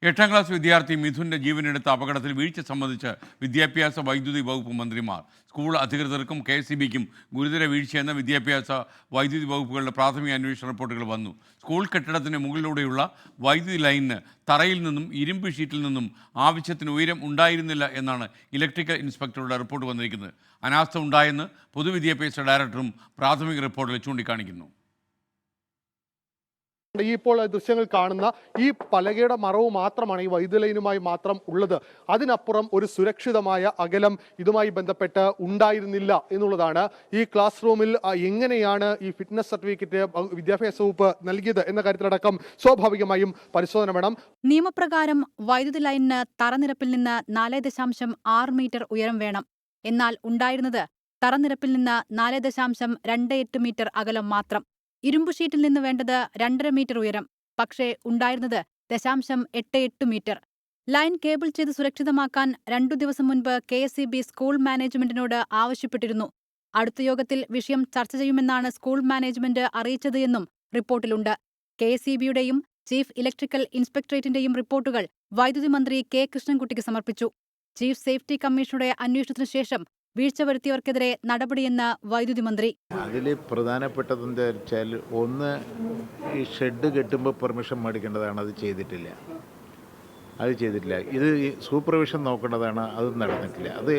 8ാം class വിദ്യാർത്ഥി മിഥുന്റെ ജീവനെടുത്ത അപകടത്തിൽ വീഴ്ച സംബന്ധിച്ച് വിദ്യാഭ്യാസ വൈദ്യുതി വകുപ്പ് മന്ത്രിമാർ. സ്കൂൾ അധികൃതർക്കും KSEBിക്കും ഗുരുതര വീഴ്ചയെന്ന വിദ്യാഭ്യാസ വൈദ്യുതി വകുപ്പുകളുടെ പ്രാഥമിക അന്വേഷണ റിപ്പോർട്ടുകൾ വന്നു. സ്കൂൾ കെട്ടിടത്തിന് മുകളിലൂടെയുള്ള വൈദ്യുതി ലൈനിന് തറയിൽ നിന്നും ഇരുമ്പ് ഷീറ്റിൽ നിന്നും ആവശ്യത്തിന് ഉയരം ഉണ്ടായിരുന്നില്ല എന്നാണ് ഇലക്ട്രിക്കൽ ഇൻസ്പെക്ടറുടെ റിപ്പോർട്ട് വന്നിരിക്കുന്നത്. അനാസ്ഥ ഉണ്ടായെന്ന് പൊതുവിദ്യാഭ്യാസ ഡയറക്ടറും പ്രാഥമിക റിപ്പോർട്ടിൽ ചൂണ്ടിക്കാണിക്കുന്നു. ഈ ഇപ്പോൾ ദൃശ്യങ്ങൾ കാണുന്ന ഈ പലകയുടെ മറവ് മാത്രമാണ് ഈ വൈദ്യുതി ലൈനുമായി മാത്രം ഉള്ളത്. അതിനപ്പുറം ഒരു സുരക്ഷിതമായ അകലം ഇതുമായി ബന്ധപ്പെട്ട് ഉണ്ടായിരുന്നില്ല എന്നുള്ളതാണ്. ഈ ക്ലാസ് റൂമിൽ എങ്ങനെയാണ് ഈ ഫിറ്റ്നസ് സർട്ടിഫിക്കറ്റ് വിദ്യാഭ്യാസ വകുപ്പ് നൽകിയത് എന്ന കാര്യത്തിലടക്കം സ്വാഭാവികമായും പരിശോധന വേണം. നിയമപ്രകാരം വൈദ്യുതി ലൈനിന് തറനിരപ്പിൽ നിന്ന് 4.6 മീറ്റർ ഉയരം വേണം. എന്നാൽ ഉണ്ടായിരുന്നത് തറനിരപ്പിൽ നിന്ന് 4.28 മീറ്റർ അകലം മാത്രം. ഇരുമ്പു ഷീറ്റിൽ നിന്ന് വേണ്ടത് 2.5 മീറ്റർ ഉയരം. പക്ഷേ ഉണ്ടായിരുന്നത് 0.88 മീറ്റർ. ലൈൻ കേബിൾ ചെയ്ത് സുരക്ഷിതമാക്കാൻ 2 ദിവസം മുൻപ് KSEB സ്കൂൾ മാനേജ്മെന്റിനോട് ആവശ്യപ്പെട്ടിരുന്നു. അടുത്ത യോഗത്തിൽ വിഷയം ചർച്ച ചെയ്യുമെന്നാണ് സ്കൂൾ മാനേജ്മെന്റ് അറിയിച്ചത് എന്നും റിപ്പോർട്ടിലുണ്ട്. KSEBയുടെയും ചീഫ് ഇലക്ട്രിക്കൽ ഇൻസ്പെക്ടറേറ്റിന്റെയും റിപ്പോർട്ടുകൾ വൈദ്യുതി മന്ത്രി K കൃഷ്ണൻകുട്ടിക്ക് സമർപ്പിച്ചു. ചീഫ് സേഫ്റ്റി കമ്മീഷനുടെ അന്വേഷണത്തിനു ശേഷം വീഴ്ച വരുത്തിയവർക്കെതിരെ നടപടിയെന്ന് വൈദ്യുതി മന്ത്രി. അതിൽ പ്രധാനപ്പെട്ടതെന്താ വെച്ചാൽ, ഒന്ന്, ഈ ഷെഡ് കെട്ടുമ്പോൾ പെർമിഷൻ മേടിക്കേണ്ടതാണ്, അത് ചെയ്തിട്ടില്ല. ഇത് സൂപ്പർവിഷൻ നോക്കേണ്ടതാണ്, അത് നടന്നിട്ടില്ല. അത്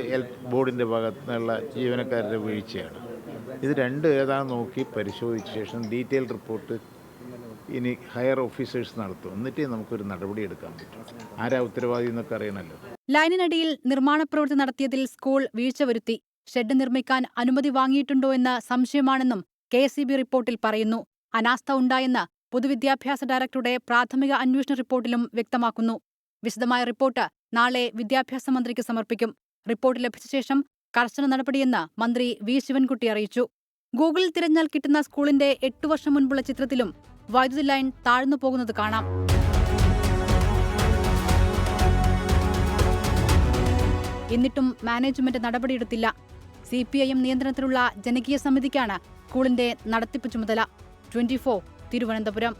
ബോർഡിൻ്റെ ഭാഗത്തു നിന്നുള്ള ജീവനക്കാരുടെ വീഴ്ചയാണ്. ഇത് രണ്ടും ഏതാണെന്ന് നോക്കി പരിശോധിച്ച ശേഷം ഡീറ്റെയിൽ റിപ്പോർട്ട് ഇനി ഹയർ ഓഫീസേഴ്സ് നടത്തും. എന്നിട്ടേ നമുക്കൊരു നടപടി എടുക്കാൻ പറ്റും. ആരാ ഉത്തരവാദി എന്നൊക്കെ അറിയണമല്ലോ. ലൈനിനടിയിൽ നിർമ്മാണ പ്രവൃത്തി നടത്തിയതിൽ സ്കൂൾ വീഴ്ച വരുത്തി. ഷെഡ് നിർമ്മിക്കാൻ അനുമതി വാങ്ങിയിട്ടുണ്ടോ എന്ന് സംശയമാണെന്നും KSEB റിപ്പോർട്ടിൽ പറയുന്നു. അനാസ്ഥ ഉണ്ടായെന്ന് പൊതുവിദ്യാഭ്യാസ ഡയറക്ടറുടെ പ്രാഥമിക അന്വേഷണ റിപ്പോർട്ടിലും വ്യക്തമാക്കുന്നു. വിശദമായ റിപ്പോർട്ട് നാളെ വിദ്യാഭ്യാസ മന്ത്രിക്ക് സമർപ്പിക്കും. റിപ്പോർട്ട് ലഭിച്ച ശേഷം കർശന നടപടിയെന്ന് മന്ത്രി V ശിവൻകുട്ടി അറിയിച്ചു. ഗൂഗിളിൽ തിരഞ്ഞാൽ കിട്ടുന്ന സ്കൂളിന്റെ 8 വർഷം മുൻപുള്ള ചിത്രത്തിലും വൈദ്യുതി ലൈൻ താഴ്ന്നു പോകുന്നത് കാണാം. എന്നിട്ടും മാനേജ്മെന്റ് നടപടിയെടുത്തില്ല. CPIM നിയന്ത്രണത്തിലുള്ള ജനകീയ സമിതിക്കാണ് സ്കൂളിന്റെ നടത്തിപ്പ് ചുമതല. 24 തിരുവനന്തപുരം.